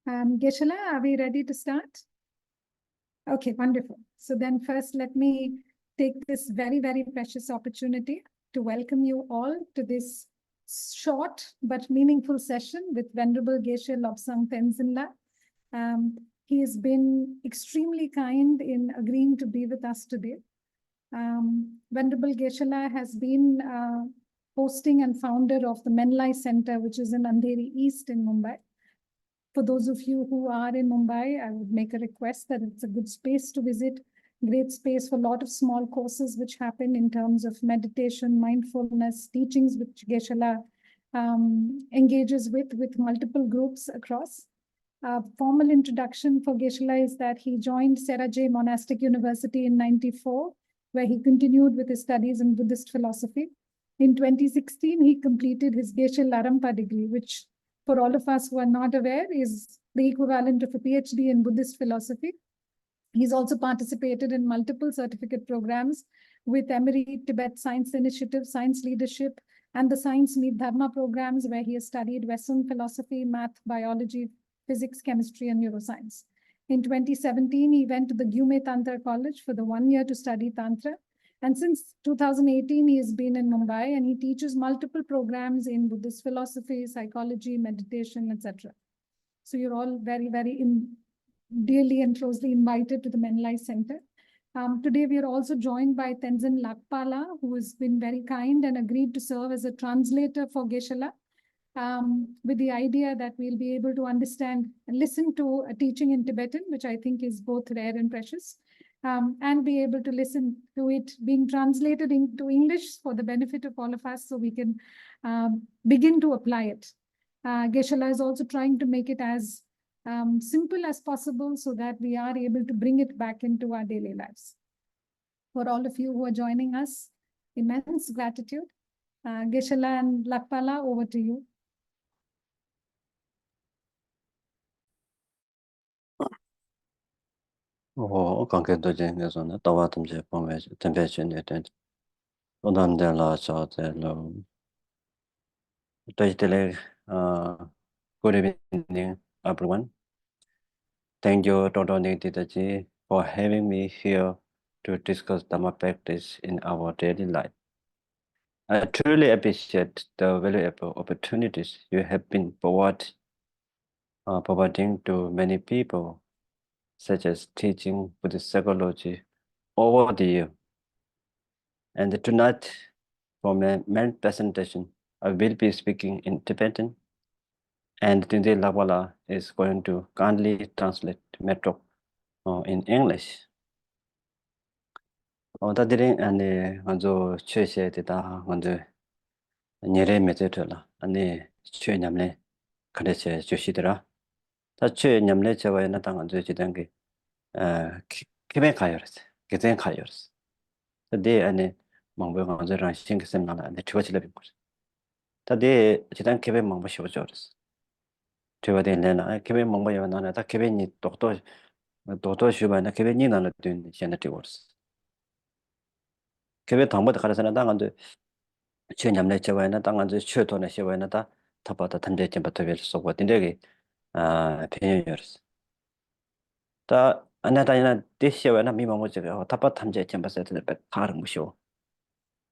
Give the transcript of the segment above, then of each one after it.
Geshe, are we ready to start? Okay, wonderful. So then first, let me take this very, very precious opportunity to welcome you all to this short but meaningful session with Venerable Geshe Lobsang Tenzin. He has been extremely kind in agreeing to be with us today. Venerable Geshe has been hosting and founder of the Menlai Center, which is in Andheri East in Mumbai. For those of you who are in Mumbai, I would make a request that it's a good space to visit, great space for a lot of small courses which happen in terms of meditation, mindfulness, teachings which Geshe engages with multiple groups across. Formal introduction for Geshe is that he joined Sarah J. Monastic University in '94, where he continued with his studies in Buddhist philosophy. In 2016, he completed his Geshe Larampa degree, which for all of us who are not aware, is the equivalent of a PhD in Buddhist philosophy. He's also participated in multiple certificate programs with Emery Tibet Science Initiative, Science Leadership, and the Science Meet Dharma programs, where he has studied Western philosophy, math, biology, physics, chemistry, and neuroscience. In 2017, he went to the Gyume Tantra College for the 1 year to study Tantra. And since 2018, he has been in Mumbai and he teaches multiple programs in Buddhist philosophy, psychology, meditation, etc. So you're all very, very dearly and closely invited to the Menlai Center. Today, we are also joined by Tenzin Lakpala, who has been very kind and agreed to serve as a translator for Geshe, with the idea that we'll be able to understand and listen to a teaching in Tibetan, which I think is both rare and precious. And be able to listen to it being translated into English for the benefit of all of us so we can begin to apply it. Geshe is also trying to make it as simple as possible so that we are able to bring it back into our daily lives. For all of you who are joining us, immense gratitude. Geshe and Lakpala, over to you. Kanke doje ngezona tawa tumje pomwe tempe chene ten odam de la cha de lo tele good evening everyone. Thank you Dr. Nivedita Chalill for having me here to discuss Dharma practice in our daily life. I truly appreciate the valuable opportunities you have been providing to many people, such as teaching Buddhist psychology over the year. And tonight, for my main presentation, I will be speaking in Tibetan, and Tenzin Lakpala is going to kindly translate my talk in English. 다들이 아니 먼저 최시에 되다 먼저 예래 메제들라 아니 최냠래 그래서 주시더라. 다 최냠래 저와에 나타난 먼저 지던 게 기본 가요스. 기본 가요스. 근데 아니 망보 먼저랑 신경쓰는 나라 근데 저거지를 빈 거지. 다들 지단 기본 망보 쉬워져. 저거 되려나 기본 망보여 나나 다 기본이 또또 쉬어봐나 기본이 나는 된 시간이 되고스. 기본 당보다 가르쳐나 당한데 최냠래 저와에나 당한데 최도나 쉬어봐나 다 답하다 탐제점부터 별 쏘고 된대게 변형이었어. 다 안나다이나 대시와나 미망모지가 답하 탐제점부터 될 가능 무시오.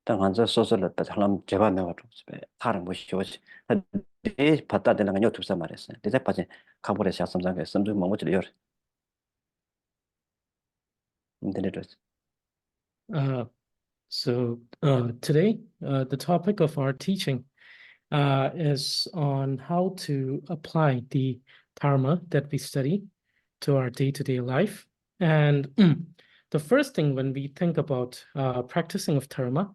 당한저 소설을 때 사람 제발 내가 좀 가능 무시오. 이 받다 되는 거 유튜브에서 말했어요. 이제 빠지 가보래 샤섬상에 섬좀 망모지를 열. 인터넷으로. Today, the topic of our teaching is on how to apply the Dharma that we study to our day-to-day life. And the first thing when we think about practicing of Dharma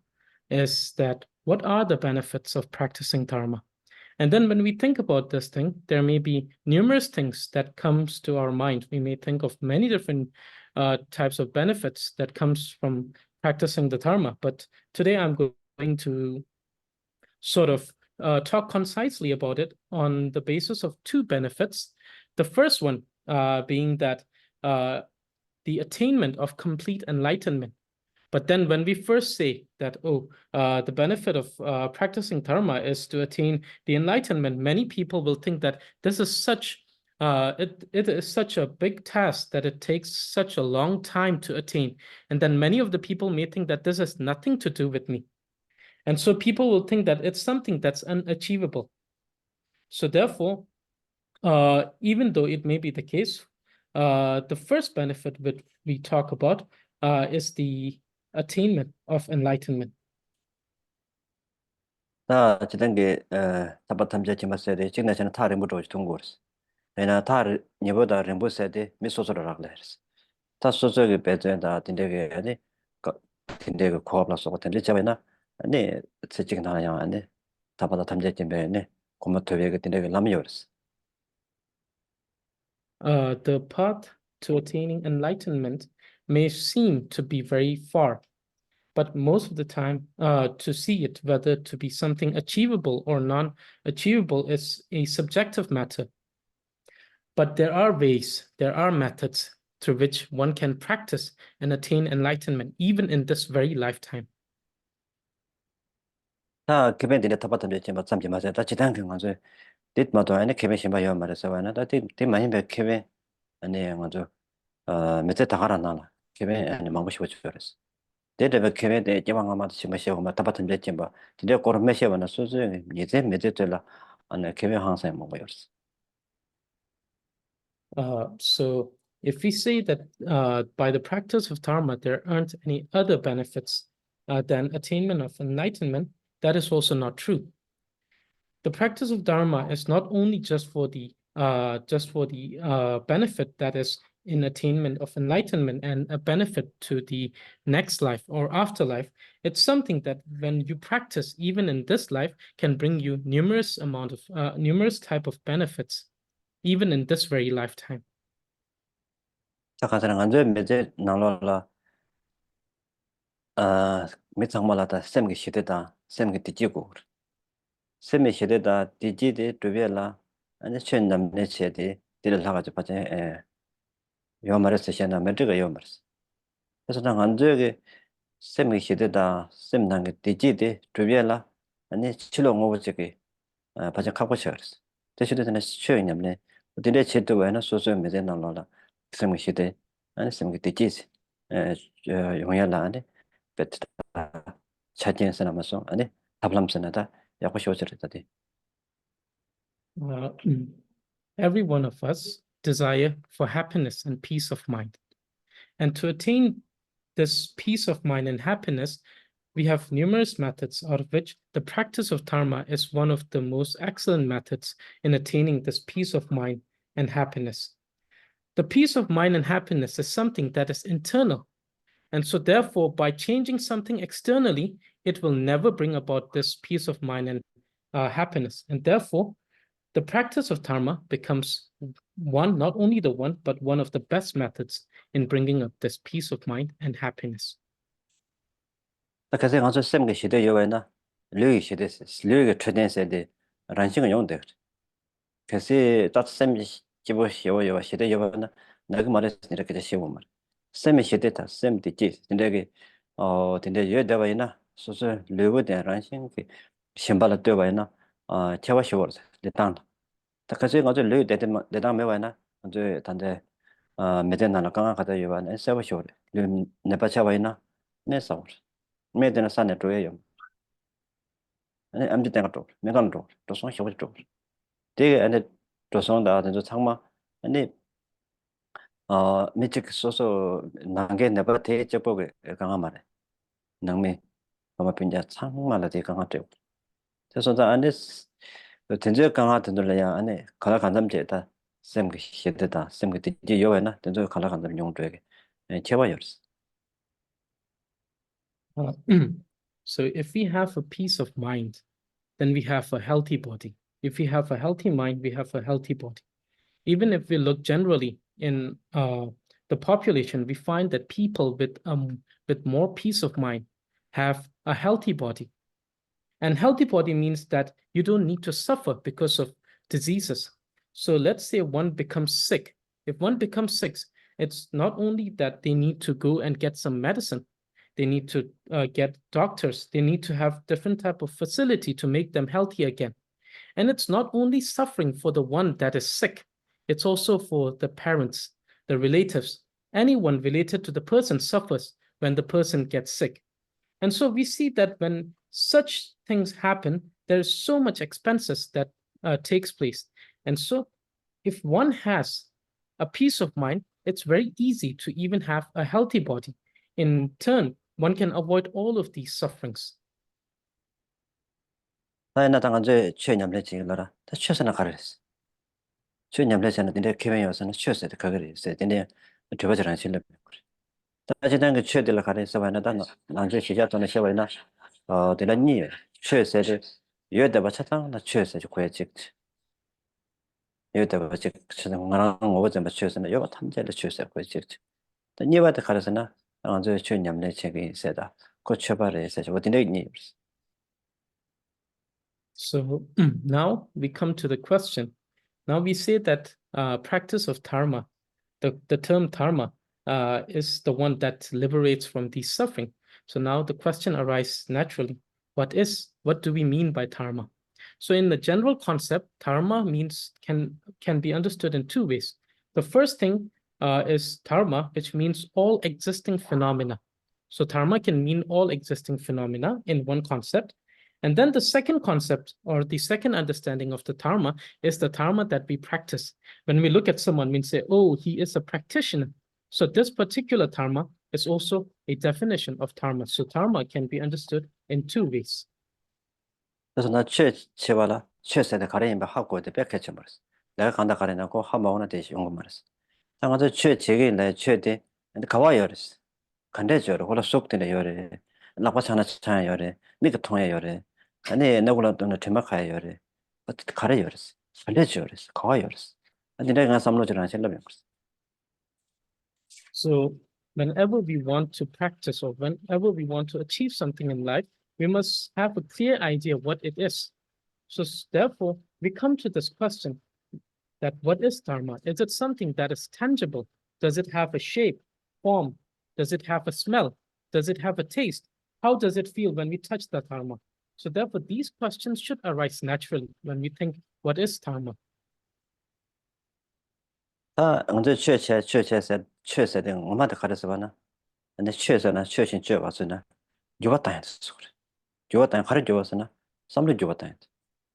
is that what are the benefits of practicing Dharma? And then when we think about this thing, there may be numerous things that comes to our mind. We may think of many different types of benefits that comes from practicing the Dharma. But today I'm going to sort of talk concisely about it on the basis of two benefits. The first one being that the attainment of complete enlightenment. But then when we first say that, the benefit of practicing Dharma is to attain the enlightenment, many people will think that this is such it is such a big task that it takes such a long time to attain. And then many of the people may think that this has nothing to do with me. And so people will think that it's something that's unachievable. So therefore, even though it may be the case, the first benefit that we talk about is the attainment of enlightenment. 다 지단게 타바 탐제 지마세데 직내서는 타를 못 오지 통고스. 내가 타를 니보다 렘보세데 미소소라고 해서. 다 소소게 배전다 딘데게 아니 딘데게 코업라서 같은 리자베나 아니 세직 나야 아니 타바다 탐제 지메네 고모토베게 딘데게 남요스. The path to attaining enlightenment may seem to be very far, but most of the time, to see it, whether to be something achievable or non-achievable is a subjective matter. But there are ways, there are methods through which one can practice and attain enlightenment, even in this very lifetime. 다 기본들이 타바다 탐제 지마 잠지 마세. 다 지단 경관서 딧마도 아니 기본 심바요 말해서 와나 다디 많이 백케베 아니 먼저 메테 다가라 나나 기본 아니 망고 싶어 주더랬어. 데데베 케베데 제방아마도 심마시고 마 타바튼 제침바 디데 고르메시바나 소즈 예제 메제텔라 아니 케베 항상 먹어요스. So if we say that by the practice of Dharma, there aren't any other benefits than attainment of enlightenment, that is also not true. The practice of Dharma is not only just for the benefit that is in attainment of enlightenment and a benefit to the next life or afterlife. It's something that when you practice, even in this life, can bring you numerous type of benefits, even in this very lifetime. 자가서는 안저 메제 나로라 미창말라다 셈기 시대다 셈기 뒤지고 셈이 시대다 뒤지데 두베라 아니 천남네 체디 뒤를 나가지 빠제 요마르스 시나 메드가 요마르스 그래서 난 안저게 셈이 시대다 셈난게 뒤지데 두베라 아니 칠롱 오버지게 빠제 갖고 싶었어 대신에 쉬어있냐면 어디에 제도에는 소소한 메제 나로라 셈이 시대 아니 셈기 뒤지지 용야라네 베트다 차진스나 마소 아니 답람스나다 야고 쇼저르다디 Every one of us desire for happiness and peace of mind. And to attain this peace of mind and happiness, we have numerous methods, out of which the practice of Dharma is one of the most excellent methods in attaining this peace of mind and happiness. The peace of mind and happiness is something that is internal. And so therefore, by changing something externally, it will never bring about this peace of mind and happiness. And therefore, the practice of Dharma becomes not only the one, but one of the best methods in bringing up this peace of mind and happiness. 그래서 가서 셈게 시대 요에나 류이 시대 류이가 최대세대 란싱을 용대 그래서 따뜻 집어 요요 시대 요에나 내가 말했을 이렇게 쉬워 말 셈이 시대다 셈 되지 근데 근데 여대바이나 소소 류거든 란싱 그 심발을 되바이나 제가 쉬워 일단 그래서 가서 류 대당 매와나 이제 단대 메데나나 강가 가다 요바네 세워 쉬워 류 네바차바이나 네사워 메데나 산에 도예요. 아니 암지 때가 또 메간 또 도선 쉬워 또 되게 안에 도선다 아주 창마 아니 미직 소소 난게 네바 대체 보게 강가 말해 능미 아마 빈자 창마라 되 강가 돼 그래서 안에 전제 강가 들려야 안에 가라 간담제다 셈게 시대다 셈게 뒤지 요에나 전제 가라 간담 용도에게 제와요스 So if we have a peace of mind, then we have a healthy body. If we have a healthy mind, we have a healthy body. Even if we look generally in the population, we find that people with more peace of mind have a healthy body. And healthy body means that you don't need to suffer because of diseases. So let's say one becomes sick. If one becomes sick, it's not only that they need to go and get some medicine. They need to get doctors. They need to have different type of facility to make them healthy again. And it's not only suffering for the one that is sick. It's also for the parents, the relatives. Anyone related to the person suffers when the person gets sick. And so we see that when such things happen, there's so much expenses that takes place. And so if one has a peace of mind, it's very easy to even have a healthy body. In turn, one can avoid all of these sufferings. 나이나 당한제 최냠래 지글라라 다 최선을 가르스 최냠래서는 근데 개명여서는 최선을 가르스 근데 저거저런 실력 다지단 그 최들을 가르스 봐나 난제 시작전에 세워나 되는 니 최선을 여대바 차당 나 최선을 고야직 여대바 즉 저는 오버전 최선을 요 탐제를 최선을 고야직 니와도 가르스나 난제 최냠래 책이 있어다 그 처발에서 저 어디에 있니 So now we come to the question. Now we say that practice of dharma, the term dharma is the one that liberates from these suffering. So now the question arises naturally. What do we mean by dharma? So in the general concept, dharma means can be understood in two ways. The first thing is dharma, which means all existing phenomena. So dharma can mean all existing phenomena in one concept. And then the second concept or the second understanding of the dharma is the dharma that we practice. When we look at someone, we say, oh, he is a practitioner. So this particular dharma is also a definition of dharma. So dharma can be understood in two ways. 그래서 나 최와라 최세대 가려인 바 하고 때 뺏겠죠 말았어. 내가 간다 가려냐고 하마오나 대시 온 거 말았어. 당아서 최제게 내 최대 근데 가와 열었어. 간대죠. 그걸 속되네 열에. 나빠잖아 차 열에. 네가 통해 열에. 아니 내가 또 대막하여 열에. 어떻게 가려 열었어. 간대죠 열었어. 가와 열었어. 아니 내가 삼로지랑 실험이 없어. So whenever we want to practice or whenever we want to achieve something in life, we must have a clear idea what it is. So therefore, we come to this question that what is dharma? Is it something that is tangible? Does it have a shape, form? Does it have a smell? Does it have a taste? How does it feel when we touch the dharma? So therefore, these questions should arise naturally when we think, what is dharma? 다 언제 최세대 엄마한테 가르쳐 봐나. 근데 최세나 최신 줘 봤으나. 죽었다 했어. 그래. 죽었다 가르쳐 줬으나. 삼로 죽었다 했어.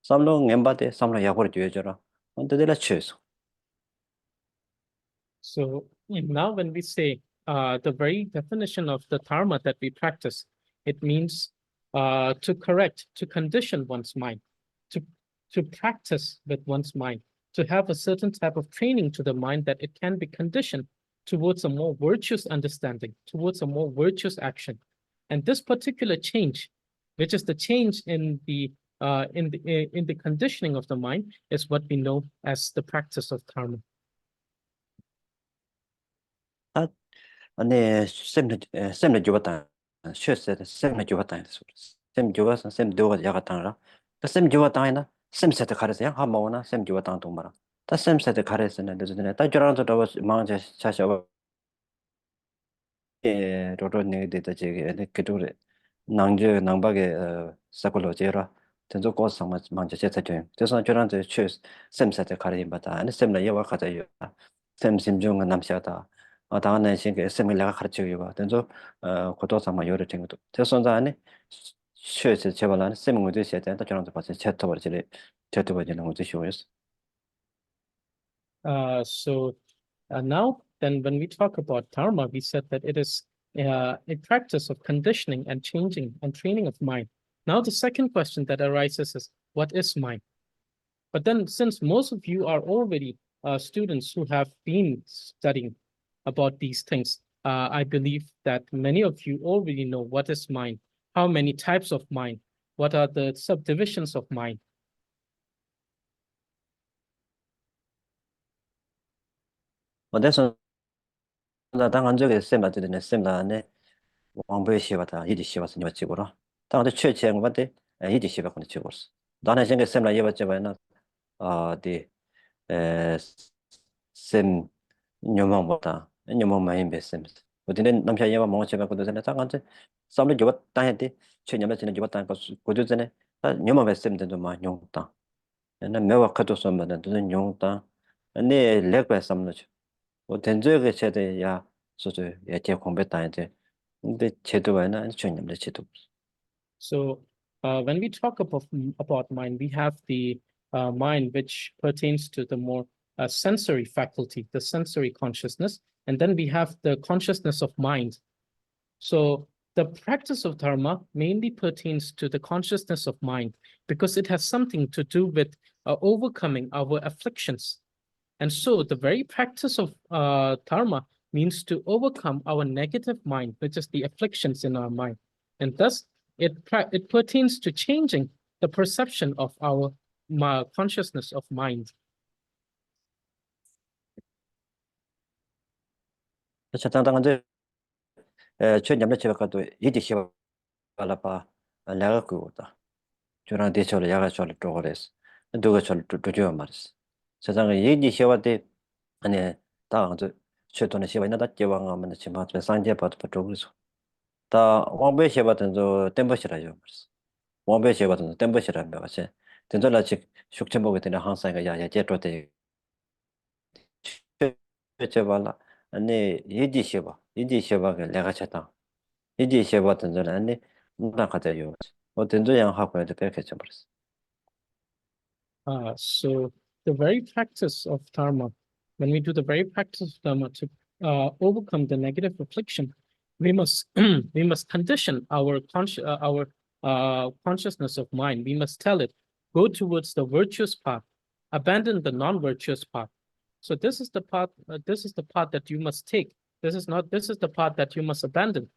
삼로 엠바데 삼로 약을 줘줘라. 근데 내가 최소. So now when we say the very definition of the dharma that we practice, it means to correct, to condition one's mind, to practice with one's mind, to have a certain type of training to the mind that it can be conditioned towards a more virtuous understanding, towards a more virtuous action. And this particular change, which is the change in the conditioning of the mind, is what we know as the practice of dharma. 아니 쌤을 죽었다. 최세대 쌤을 죽었다 했어. 쌤 죽어서 쌤 누가 야갔다라. 쌤 죽었다 해나 쌤 세대 가르쳐 하마오나 쌤 죽었다 동마라. 다쌤 세대 가르쳐는 되잖아. 다 저랑도 더 망자 차셔. 예, 로로네 데이터 제게 그도래. 낭제 낭박에 사콜로제라. 전조 고스 망자 제타죠. 그래서 저랑도 쌤 세대 가르쳐 봤다. 아니 쌤라 예와 가자요. 쌤 심중은 남샤다. 당연히 신게 SM을 내가 가르치고 봐. 그래서 고도상만 요를 된 것도. 대선자 안에 최세 제발은 쌤은 어디 있어야 된다. 저랑도 같이 채트 버지는 것도 쉬워요. So now, then, when we talk about dharma, we said that it is a practice of conditioning and changing and training of mind. Now, the second question that arises is, what is mind? But then, since most of you are already students who have been studying about these things, I believe that many of you already know what is mind, how many types of mind, what are the subdivisions of mind. 어디서 나 당한 적에 쌤 맞으네. 쌤 나네. 왕부에 시와다. 이디 시와서 니 맞지고로. 당한테 최치한 것 같아. 이디 시와 근데 찍었어. 나는 생각 쌤라 예봤지 봐나. 네. 쌤 녀망보다 녀망 많이 뵀습니다. 어디는 남자 예와 뭐 제가 그러잖아요. 당한테 쌈을 줘봤다 당했대. 최년에 지는 줘봤다 거 고조전에 녀망 뵀습니다. 좀 많이 용다. 나 매와 카도 썸마는 눈 용다. 아니 렉과 삼노죠. 된저게 제대야 소소 예제 공부했다는데 근데 제도와는 전념의 제도. So when we talk about mind, we have the mind which pertains to the more sensory faculty, the sensory consciousness, and then we have the consciousness of mind. So the practice of Dharma mainly pertains to the consciousness of mind because it has something to do with overcoming our afflictions. And so the very practice of Dharma means to overcome our negative mind, which is the afflictions in our mind. And thus, it pertains to changing the perception of our consciousness of mind. 자당당한데 전념의 제가도 이제 시발라봐 내가 그거다. 저랑 대처를 야가처럼 쪼그랬어. 누가 저를 두죠 말았어. 세상에 얘기 시와대 아니 다한테 최도는 시와이나 다 제왕하면 지금 상제 받을 쪼그랬어. 다 왕배 시와든 저 템버시라죠 말았어. 왕배 시와든 템버시라는 거 같이. 된절라 즉 숙청보게 되는 항상 야야 제도대 제발라 아니 얘기 시와가 내가 쳤다. 얘기 시와든 저 아니 나 가자요. 된저양 하고 해도 뺏겠죠 말았어. So the very practice of Dharma, when we do the very practice of Dharma to overcome the negative affliction, we must we must condition our consciousness of mind. We must tell it, go towards the virtuous path, abandon the non-virtuous path. So this is the path. This is the path that you must take. This is the path that you must abandon,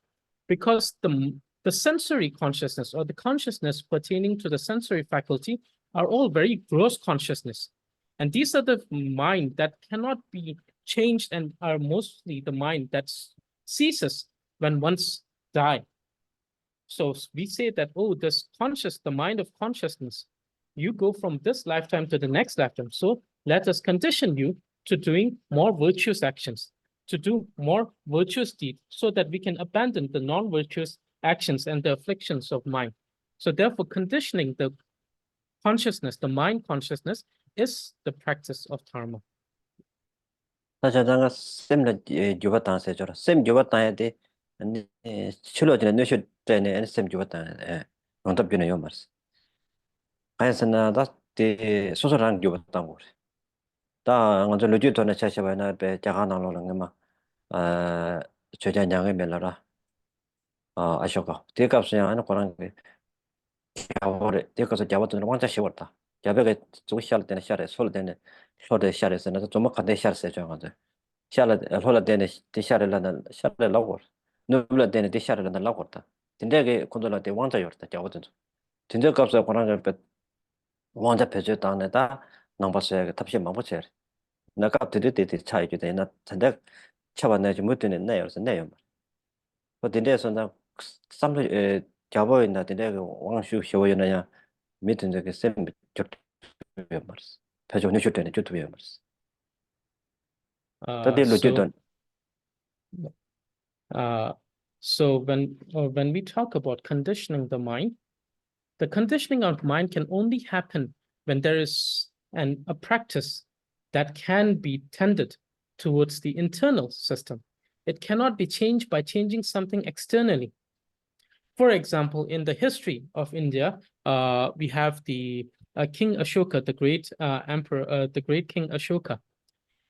because the sensory consciousness or the consciousness pertaining to the sensory faculty are all very gross consciousness. And these are the mind that cannot be changed and are mostly the mind that ceases when once die. So we say that, oh, the mind of consciousness, you go from this lifetime to the next lifetime. So let us condition you to doing more virtuous actions, to do more virtuous deeds, so that we can abandon the non-virtuous actions and the afflictions of mind. So therefore, conditioning the consciousness, the mind consciousness, is the practice of Dharma. 나자다가 쌤을 유바탄 세줘라. 쌤 유바탄에 대 아니 출로지는 뉴스 때네 쌤 유바탄 응답변에 요 말스. 가야스나다 대 소소랑 유바탄 거. 다 먼저 로지도네 차셔봐나 배 자가나로는 거 저자냥에 멜라라. 아셔가. 대값이야 하는 거랑 야버레 대가서 잡았던 왕자 씌웠다. 야베가 저거 샤를 때는 샤를 솔 때는 솔에 샤르스는 좀 막한데 샤르스 해줘가지고 샤를 홀라 때는 디샤르라는 샤를 라고 누블라 때는 디샤르라는 라고다. 근데게 콘돌라 때 왕자였다. 잡았던 진짜 값을 권한을 뺏 왕자 배제 당내다 넘버스에 탑시 망보체 나가 드드드 차이게 되나 근데 쳐봤네 좀 못되는 내요서 내요. 근데서 나 삼도 잡아있나 근데 왕슈 쇼여나야 밑에 그 쌤 말스. 배조 뉴스 때는 유튜브에 말스. 다들 로지도 So when we talk about conditioning the mind, the conditioning of mind can only happen when there is a practice that can be tended towards the internal system. It cannot be changed by changing something externally. For example, in the history of India, we have the King Ashoka, the great emperor, the great King Ashoka.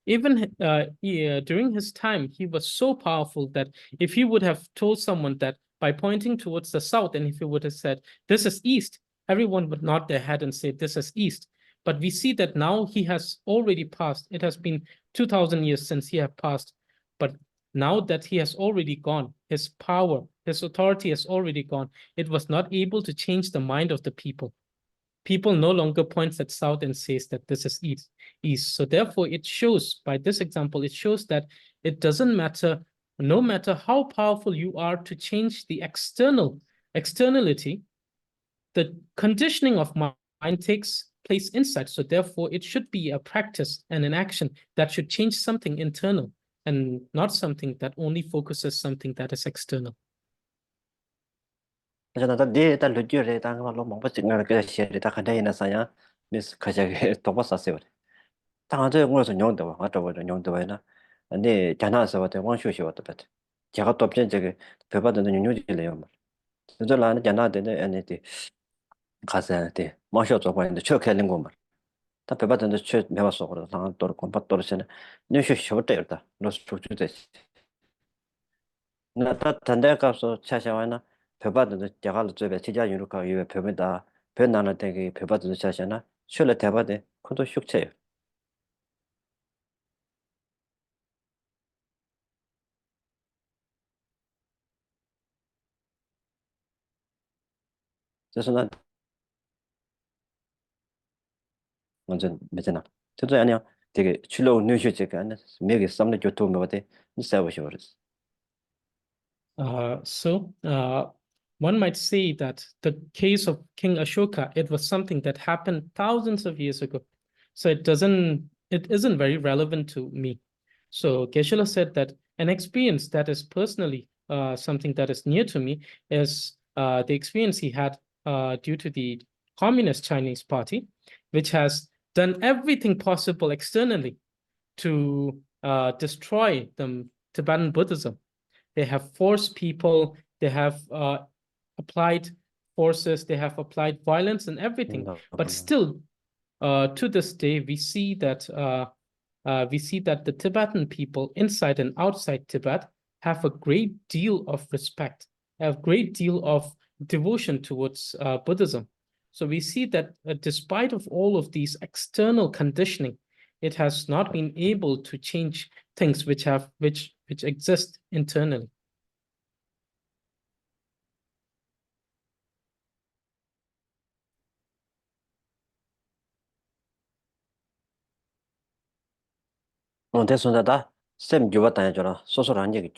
Even during his time, he was so powerful that if he would have told someone that by pointing towards the south, and if he would have said, this is east, everyone would nod their head and say, this is east. But we see that now he has already passed. It has been 2000 years since he had passed. But now that he has already gone, his power, his authority has already gone. It was not able to change the mind of the people. People no longer points at south and says that this is east. So therefore, it shows, by this example, it shows that it doesn't matter, no matter how powerful you are to change the externality, the conditioning of mind takes place inside. So therefore, it should be a practice and an action that should change something internal and not something that only focuses something that is external. 저는 네 일단 로지를 당하고 뭐 먹고 지금 그 시에 다 간다이나 사야 미스 가자게 도바사세요. 당한테 공에서 용도 왔다 보자 용도 와이나 근데 자나서 왔다 원쇼시 왔다 봤다 제가 또 없진 저게 배받는 뉴질래요 뭐 저라는 자나데네 아니데 가서한테 마셔 줘 봐야 돼 쳐켜는 거 말. 다 배받는 쳐 매웠어 그래서 당한 또 컴파 떨어지네 뉴쇼시 왔다 했다 너스 좋지 나타 단대 가서 차샤와나 배받는 제가 저에 지자 유로가 이외 배면다 변나는 되게 배받는 차샤나 슐레 대바데 그것도 슉쳐요. 그래서 난 완전 매잖아. 저도 아니야. 되게 출로 뉴슈지가 아니야. 매게 쌈내 교토 뭐데 있어보셔버렸어. One might say that the case of King Ashoka, it was something that happened thousands of years ago. So it isn't very relevant to me. So Geshe said that an experience that is personally something that is near to me is the experience he had due to the Communist Chinese Party, which has done everything possible externally to destroy the Tibetan Buddhism. They have forced people, they have applied forces, they have applied violence and everything. But still, to this day, we see that the Tibetan people inside and outside Tibet have a great deal of respect, have a great deal of devotion towards Buddhism. So we see that despite of all of these external conditioning, it has not been able to change things which exist internally. 대선다다 쌤 주었다 해줘라. 소소한 얘기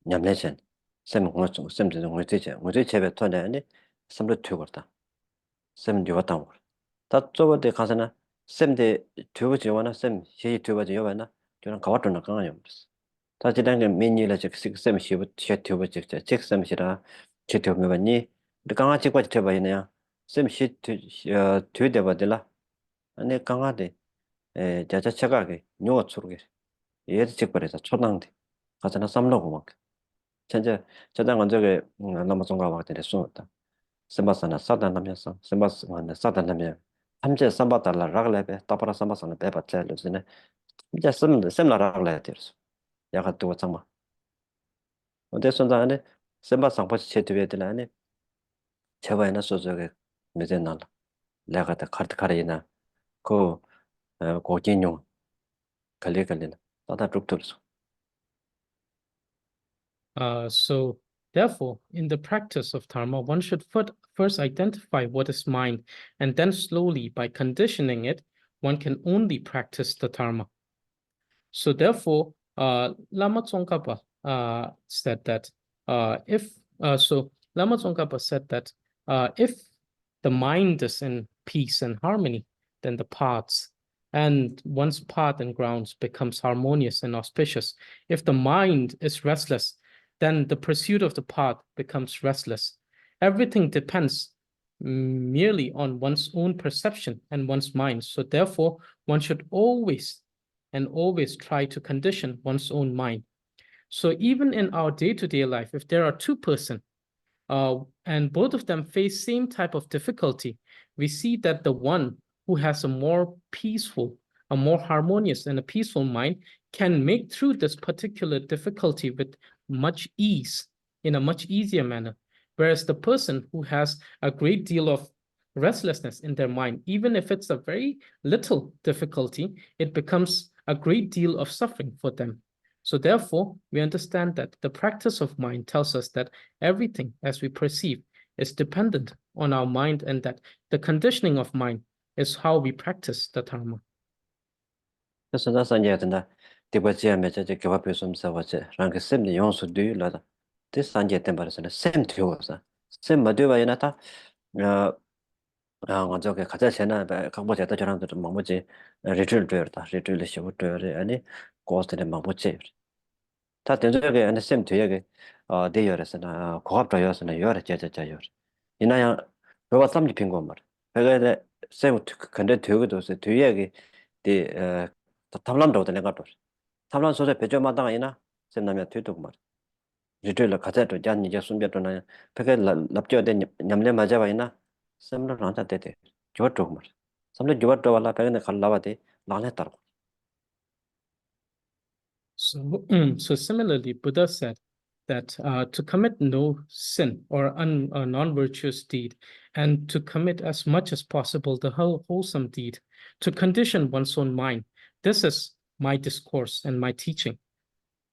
냠내선 쌤 공부 쌤도 공부 되지. 우리 집에 토네니 쌤도 되거든. 쌤 주었다 거. 다 저번에 가서나 쌤데 되고지 원나 쌤 시기 되고지 요바나 저는 가왔던 거 강아요. 다 지난 게 메뉴라 쌤 시부 되고 직접 쌤이라 제 되면니 우리 강아지 거 되봐야냐. 쌤시 되되 받을라. 아니 강아데 자자체가게 뇨가 추르게 얘도 직벌해서 초당대 가서나 쌈라고 막 전제 저당 언저게 너무 zon가 막 되네 쏘다 셈바사나 사단하면서 셈바스만 사단하면 함제 쌈바달라 라글레베 따바라 쌈바사나 베바텔르스네 이제 셈라라글레 되르스 야가 또 참마 어때 손자네 셈바상 버치 체트베들라네 제바이나 소저게 메제날 내가 다 카트 카레이나 그 고진용 갈리갈리나 따다 뚝뚝스 So therefore, in the practice of Dharma, one should first identify what is mind, and then slowly, by conditioning it, one can only practice the Dharma. So therefore, Lama Tsongkhapa said that Lama Tsongkhapa said that if the mind is in peace and harmony, then the paths and one's path and grounds becomes harmonious and auspicious. If the mind is restless, then the pursuit of the path becomes restless. Everything depends merely on one's own perception and one's mind. So therefore, one should always try to condition one's own mind. So even in our day-to-day life, if there are two persons, and both of them face same type of difficulty, we see that the one who has a more peaceful, a more harmonious and a peaceful mind can make through this particular difficulty with much ease, in a much easier manner. Whereas the person who has a great deal of restlessness in their mind, even if it's a very little difficulty, it becomes a great deal of suffering for them. So therefore, we understand that the practice of mind tells us that everything as we perceive is dependent on our mind, and that the conditioning of mind is how we practice the Dharma. 그래서 나 산제한다 디버지야 메제 교합 좀 사와제 랑게 셈니 용수 뒤라다 디 산제 때 말해서는 셈 되어서 셈 맞되어야나다 저게 가자 전에 강보자다 저랑도 좀 뭐지 리트를 되었다 리트를 쉬고 되어야 아니 고스트에 뭐지 다 된저게 안에 셈 되게 대열에서나 고압 되어서나 여러 제자자여 이나야 너가 쌈지 핀거 말 배가 세고 근데 되고도 뒤에 그 탐람도 되는 것도 탐람 소재 배조마다 아니나 셈나면 뒤도 말 리틀 가자도 잔 이제 숨겨도나 배가 납조된 냠내 맞아 봐이나 셈로 나한테 되대 저도 말 삼le 저도 와라 배가 갈라와대 나네 따로 So, so similarly, Buddha said that to commit no sin or a non-virtuous deed, and to commit as much as possible the wholesome deed, to condition one's own mind. This is my discourse and my teaching.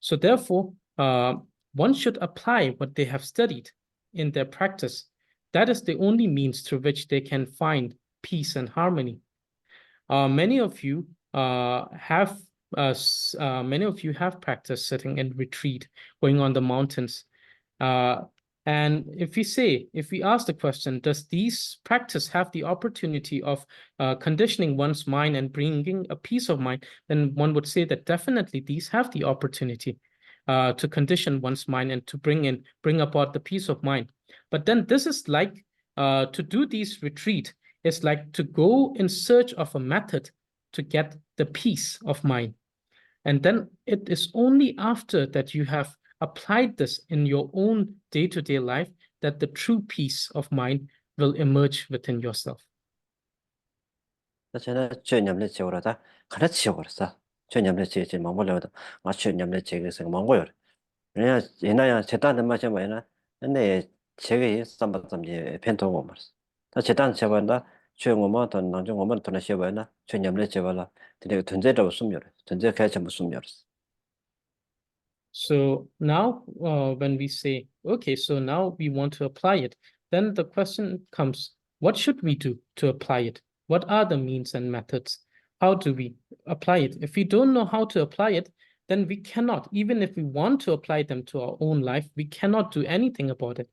So therefore, one should apply what they have studied in their practice. That is the only means through which they can find peace and harmony. Many of you have practiced sitting in retreat, going on the mountains. And if we ask the question, does these practice have the opportunity of conditioning one's mind and bringing a peace of mind, then one would say that definitely these have the opportunity to condition one's mind and to bring about the peace of mind. But then this is like to do these retreat is like to go in search of a method to get the peace of mind. And then it is only after that you have applied this in your own day-to-day life that the true peace of mind will emerge within yourself. 저는 저냠래 지오라다 가르치어 버렸어. 저냠래 지지 망고려도 맞춰 냠래 지에서 망고요. 그냥 옛날에 제단은 맞아 봐야나. 근데 제가 삼바삼지 펜토고 말았어. 다 제단 제반다 최고뭐 더 나중에 더 나셔 봐야나. 저냠래 제발라. 근데 던제도 숨겨. 던제 개체 무슨 숨겨었어. So now when we say, okay, so now we want to apply it, then the question comes, what should we do to apply it? What are the means and methods? How do we apply it? If we don't know how to apply it, then we cannot, even if we want to apply them to our own life, we cannot do anything about it.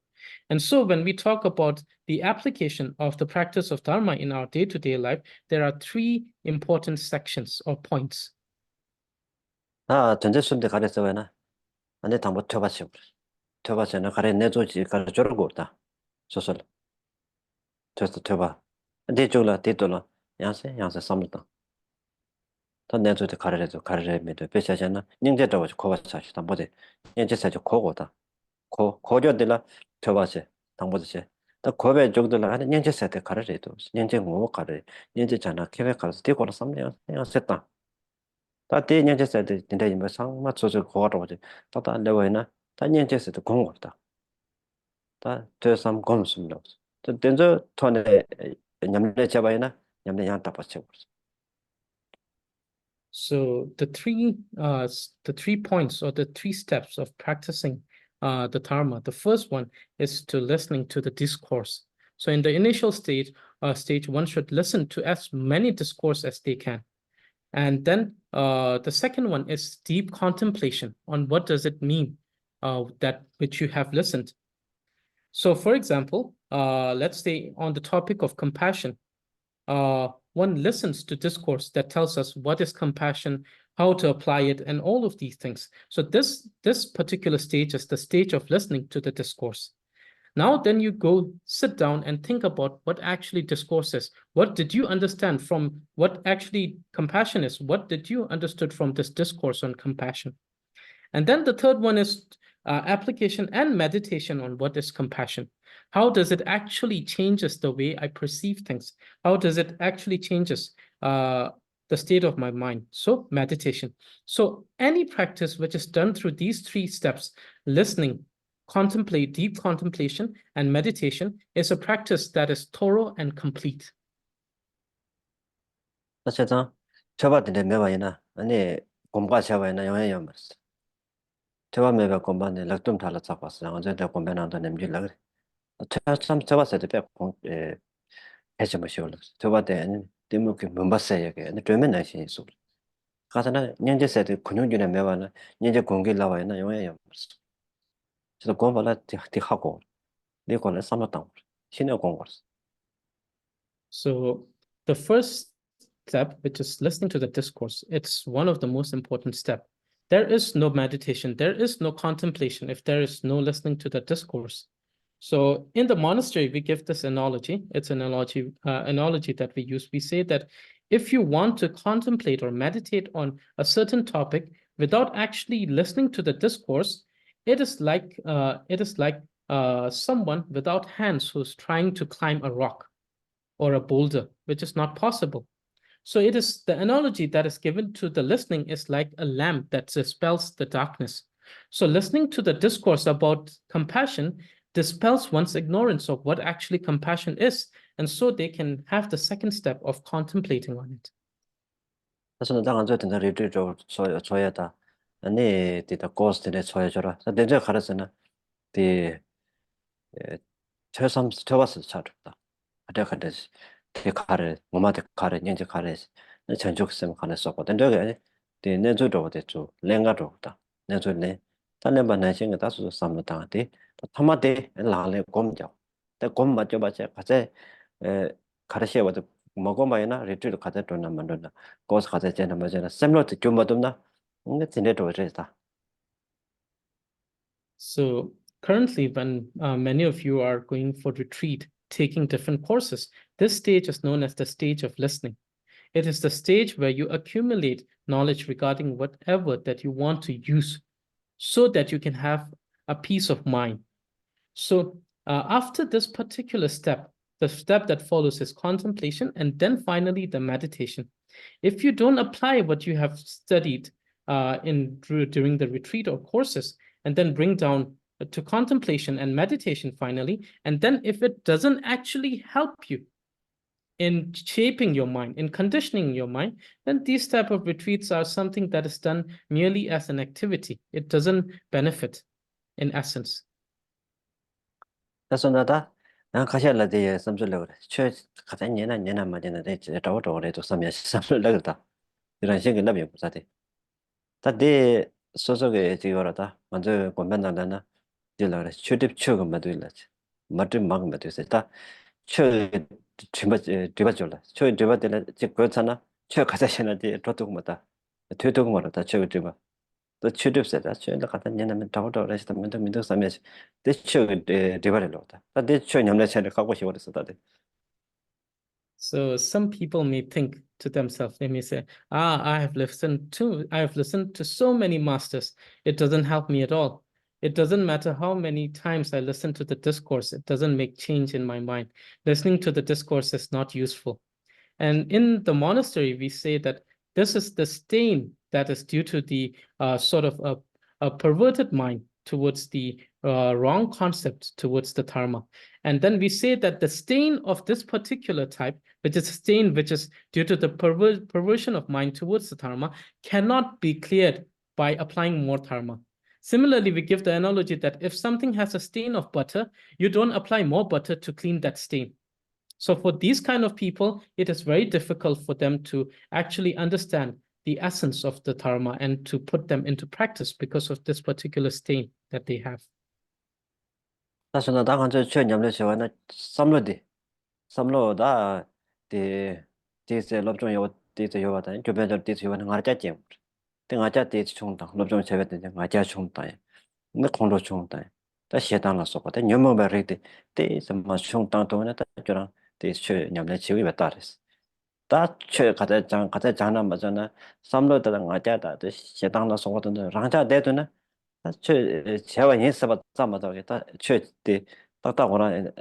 And so when we talk about the application of the practice of Dharma in our day-to-day life, there are three important sections or points. 던제 숨데 가르쳐 봐야나. 안에 당부 펴봤어. 펴봤잖아. 가래 내조지 가르쳐고 없다. 소설. 저서 펴봐. 대쪽라 대돌라. 양세 삼다. 더 내조도 가르래도 배차잖아. 닝제도 고바차시다. 뭐지? 닝제사죠 고고다. 고려들라 펴봤어. 당보듯이. 더 고배 쪽들라 하는 닝제사때 가르래도. 닝제 뭐 가르. 닝제잖아. 계획 가서 대고라 삼년. 양세다. 다 대년제사때 진짜 뭐 상맞춰서 고하러지. 다다 레버이나 다 년제사때 공고다. 다 되삼 검습니다. 저 된저 톤에 냠내 잡아이나 냠내 양 답받쳐. So the three points or the three steps of practicing the Dharma. The first one is to listening to the discourse. So in the initial stage, one should listen to as many discourse as they can. And then the second one is deep contemplation on what does it mean that which you have listened. So for example, let's say on the topic of compassion, one listens to discourse that tells us what is compassion, how to apply it, and all of these things. So this particular stage is the stage of listening to the discourse. Now then you go sit down and think about what actually discourse is. What did you understand from what actually compassion is? What did you understood from this discourse on compassion? And then the third one is application and meditation on what is compassion. How does it actually changes the way I perceive things? How does it actually changes the state of my mind? So meditation. So any practice which is done through these three steps, listening, deep contemplation, and meditation is a practice that is thorough and complete. 어쨌든 저바들의 매바이나 아니 공부가 저바이나 영향이 없어. 저바 매바 공부는 락좀 달라서 봤어. 어제도 공부한다 냄질라 그래. 참 저바서 때 해지 마시오. 저바데 때문에 못 봤어요. 이게 되면 나신 있어. 가서는 년제세도 근육질의 매바는 년제 공기 나와이나 영향이 없어. 저도 공부를 하고 내가 삼았다. 신의 공부. So the first step, which is listening to the discourse, it's one of the most important steps. There is no meditation, there is no contemplation if there is no listening to the discourse. So in the monastery, we give this analogy. It's an analogy that we use. We say that if you want to contemplate or meditate on a certain topic without actually listening to the discourse, it is like someone without hands who's trying to climb a rock or a boulder, which is not possible. So it is the analogy that is given to the listening is like a lamp that dispels the darkness. So listening to the discourse about compassion dispels one's ignorance of what actually compassion is. And so they can have the second step of contemplating on it. 그래서 내가 저 된다 리트로 줘야다. 아니 디다 코스트에 줘야줘라. 내가 가르쳐는 디 최삼 쳐봤어 차렸다. 내가 그랬지. 그 가를 뭐마데 가를 이제 가를 전적성 가능했었거든. 내가 디 내주도 됐죠. 랭가도 없다. 내주네. 단내 반나신 다수 삼다한테 토마데 라레 곰죠. 때 곰맞죠 맞죠. 가재 가르셔 봐도 먹어봐야나 리트로 가자 돈나 만든다. 거기서 가자 쟤는 뭐잖아. 샘로트 좀 받음나. 근데 진짜도 그랬다. So currently, when many of you are going for retreat, taking different courses, this stage is known as the stage of listening. It is the stage where you accumulate knowledge regarding whatever that you want to use so that you can have a peace of mind. So after this particular step, the step that follows is contemplation and then finally the meditation. If you don't apply what you have studied during the retreat or courses and then bring down to contemplation and meditation finally, and then if it doesn't actually help you in shaping your mind, in conditioning your mind, then these type of retreats are something that is done merely as an activity. It doesn't benefit in essence. 그래서 나다 난 가셔라 돼 섬줄려 그래. 최 가자 얘나 맞이나 돼. 저도 섬이야 섬줄려 그랬다. 이런 식의 남이 없다대. 다데 소소게 지거라다. 먼저 권면나나 딜라 추립 추금 맞을라지. 맞좀 막 맞으세. 추 뒤바줄라. 추 뒤바들 즉 그렇잖아. 추 가자셔나데 도둑 맞다. 되도록 말았다. 추 뒤바. 또 추립세다. 추를 갖다 내면 더더 레스트 민도 섬이야. 대추 뒤바를로다. 대추 냠내셔를 가고 싶어서 다들. So some people may think to themselves, they may say, I have listened to so many masters. It doesn't help me at all. It doesn't matter how many times I listen to the discourse. It doesn't make change in my mind. Listening to the discourse is not useful. And in the monastery, we say that this is the stain that is due to the sort of a perverted mind towards the wrong concept towards the Dharma. And then we say that the stain of this particular type, which is a stain which is due to the perversion of mind towards the Dharma, cannot be cleared by applying more Dharma. Similarly, we give the analogy that if something has a stain of butter, you don't apply more butter to clean that stain. So for these kind of people, it is very difficult for them to actually understand the essence of the Dharma and to put them into practice because of this particular stain that they have. 사실은 나 간저 최념래 저와나 삼로다 디제 럽종 요 디제 요하다 교배저 디제 요하는 가르쳤지 등하자 디제 총다 럽종 제베데 가자 총다 네 공로 총다 다 시에다나 속다 녀모베리데 디제 마 총다 도나 다 저랑 디제 념래 지위 베다레스 다최 가자 장나 맞잖아 삼로다 가자다 시에다나 속거든 랑자 대도나 최 제와 인사바 잠마다겠다 최대 딱딱오라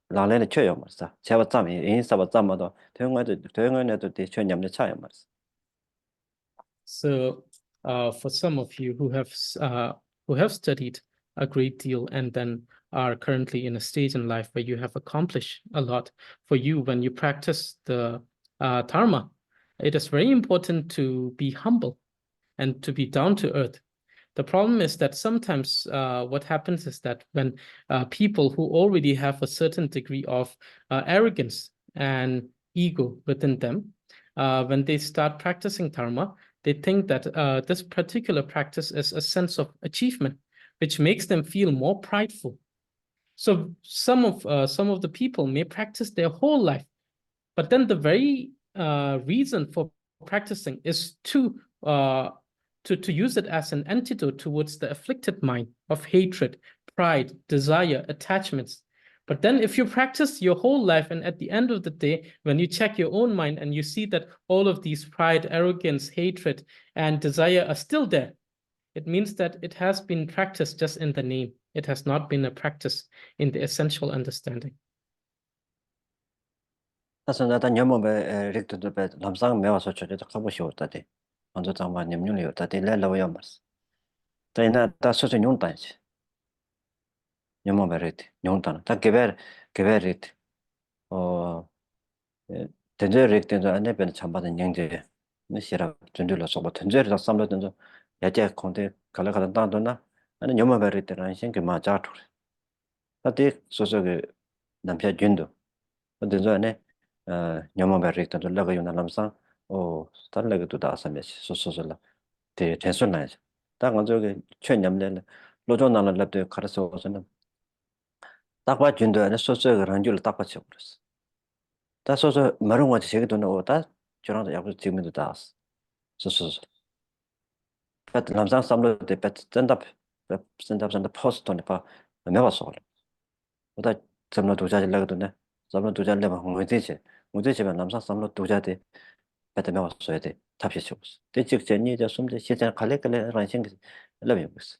라레는 최요 말사 제와 잠이 인사바 잠마다 대응에도 최념의 차요 말사. So for some of you who have studied a great deal and then are currently in a stage in life where you have accomplished a lot, for you when you practice the Dharma, it is very important to be humble and to be down to earth. The problem is that sometimes what happens is that when people who already have a certain degree of arrogance and ego within them, when they start practicing Dharma, they think that this particular practice is a sense of achievement, which makes them feel more prideful. So some of the people may practice their whole life, but then the very reason for practicing is to use it as an antidote towards the afflicted mind of hatred, pride, desire, attachments. But then if you practice your whole life, and at the end of the day, when you check your own mind and you see that all of these pride, arrogance, hatred, and desire are still there, it means that it has been practiced just in the name. It has not been a practice in the essential understanding. 그래서 나도 녀모베 릭도베 남상 매워서 저래도 가보시 왔다디. 먼저 장만 냠뇽이 왔다디 렐라고 염버스. 다이나 다 소소 뇽단지. 녀모베 릭 뇽단. 다 개베 릭. 던저 릭 던저 안에 변 참받은 영제. 니시라 준들로서 뭐 던저를 삼로 던저 야제 콘데 갈라가다 단도나 아니 녀모베 릭들은 신게 마자투. 다디 소소게 남자 준도. 던저 안에 녀모베 릭 던저 라가 요나 남상 달라게도 다 아사메시 소소소라 대 텐션나지 딱 먼저 그 최념들 로존나는 랩도 가르쳐서는 딱 봐준도 안에 소소가 란줄 딱 받쳐 버렸어 다 소소 마른 거지 제가 돈 오다 저랑도 약속 지금도 다 소소소 배 남상 삼로 때 스탠드업 포스트네 봐 매워서 오다 점로 도자질라고 돈네 점로 도자려면 문제지만 남상 삼로 도자대 배트면 왔어야 돼. 답시죠. 대직 전이 저 숨제 시장 갈래갈래라는 생각 러비었어.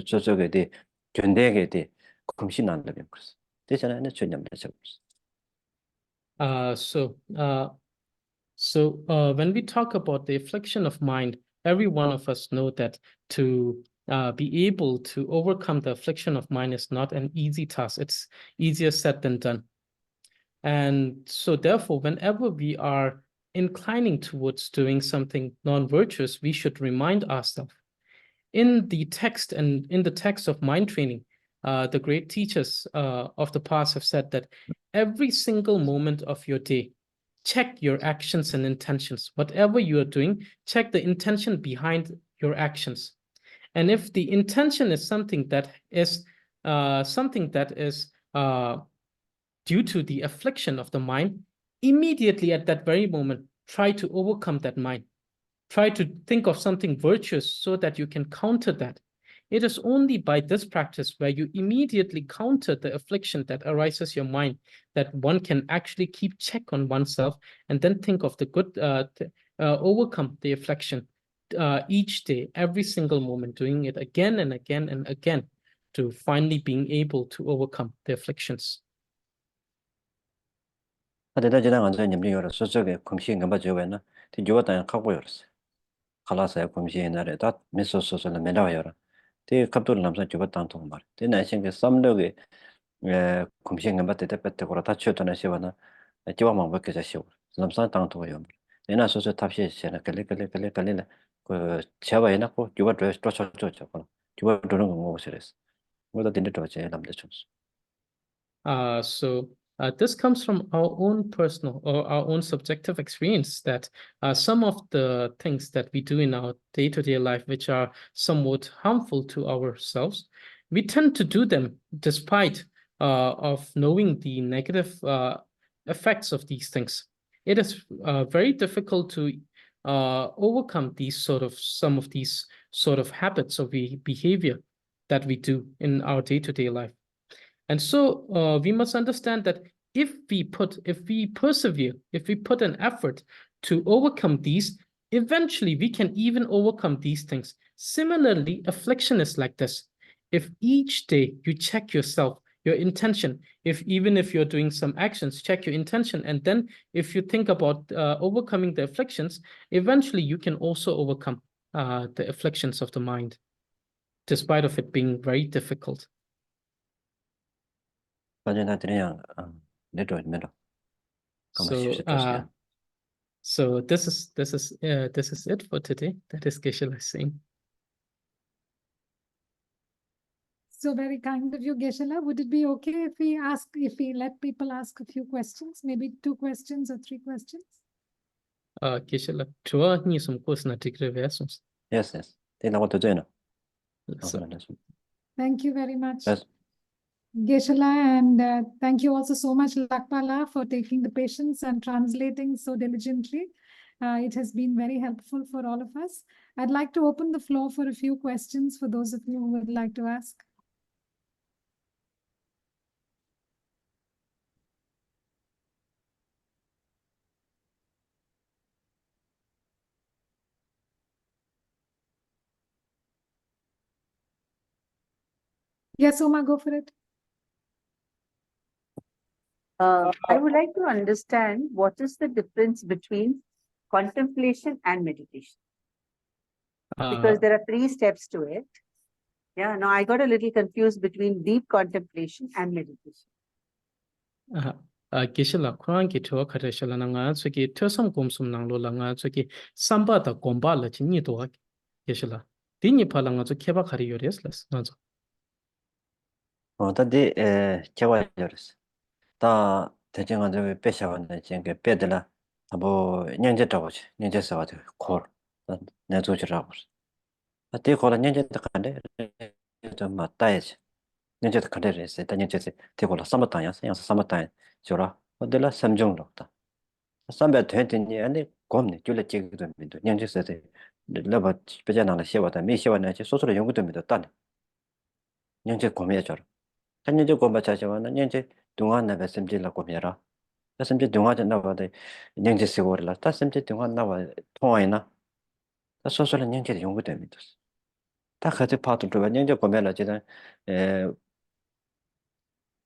저쪽에 대 견대게 돼. 금신 안 러비었어. 대전에는 전념을 적었어. When we talk about the affliction of mind, every one of us know that to be able to overcome the affliction of mind is not an easy task. It's easier said than done. And so therefore, whenever we are inclining towards doing something non-virtuous, we should remind ourselves. In the text and in the text of mind training, the great teachers of the past have said that every single moment of your day, check your actions and intentions. Whatever you are doing, check the intention behind your actions. And if the intention is something that is due to the affliction of the mind, immediately at that very moment, try to overcome that mind. Try to think of something virtuous so that you can counter that. It is only by this practice where you immediately counter the affliction that arises your mind that one can actually keep check on oneself and then think of the good, overcome the affliction each day, every single moment, doing it again and again and again to finally being able to overcome the afflictions. 근데 지난 완전 염려를 소속에 금시 넘어져외나 뒤주었다 하고 열었어. 갈라서야 금시 날에 다 메소소소는 매라요라. 대 갑돌 남산 주었다 통 말. 대 나신게 썸럭에 금시 넘어때 때때고라 다 치었다는 시와나 지와만 먹게 자시오. 남산 땅통이요. 내나 소소 탑시 시나 갈래 그 제가 해놓고 주가 쫓아쫓죠. 주가 도는 거 뭐시랬어. 뭐다 된다 도제 남자 좀. This comes from our own personal or our own subjective experience that some of the things that we do in our day-to-day life, which are somewhat harmful to ourselves, we tend to do them despite of knowing the negative effects of these things. It is very difficult to overcome some of these sort of habits of behavior that we do in our day-to-day life. And so we must understand that if we persevere, if we put an effort to overcome these, eventually we can even overcome these things. Similarly, affliction is like this. If each day you check yourself, your intention, even if you're doing some actions, check your intention. And then if you think about overcoming the afflictions, eventually you can also overcome the afflictions of the mind, despite of it being very difficult. So this is it for today. That is Geshe Lobsang. So very kind of you, Geshe. Would it be okay if we let people ask a few questions, maybe 2 questions or 3 questions? Geshe Lobsang, chua ni som course na tigre versos. Yes. Thank you very much. Yes. Geshe, and thank you also so much, Lakpala, for taking the patience and translating so diligently. It has been very helpful for all of us. I'd like to open the floor for a few questions for those of you who would like to ask. Yes, Uma, go for it. I would like to understand what is the difference between contemplation and meditation, because there are 3 steps to it. Yeah, no, I got a little confused between deep contemplation and meditation. Geshe la Quran ki tuwa kare shala na nga tsuki tuasam kumsum nanglo la nga tsuki samba da gomba la chi nyi tuwa Geshe la. Di nyi pa la nga tsu keba kari yores las nga tsu. 다디 개와이어스 다 대정한 저 배샤원데 지금 배들라 뭐 년제 잡아지 년제서 가지고 콜 내조지라고 아때 콜 년제 간데 좀 맞다야지 년제 간데를 했어 다 년제 되고라 삼았다야 양서 삼았다 저라 어들라 삼종록다 삼배 되더니 아니 곰네 줄래 찍기도 민도 년제서 러버 배자나라 시와다 미시와나 소소로 연구도 민도 딴 년제 곰이야 저라 한년제 곰바 자자와는 년제 동안 나가 심지라 곰이라 심지 동안 나와도 년제 쓰고라 다 심지 동안 나와 통화이나 다 소소로 년제 연구됩니다 다 같이 파트도 년제 곰이라 지는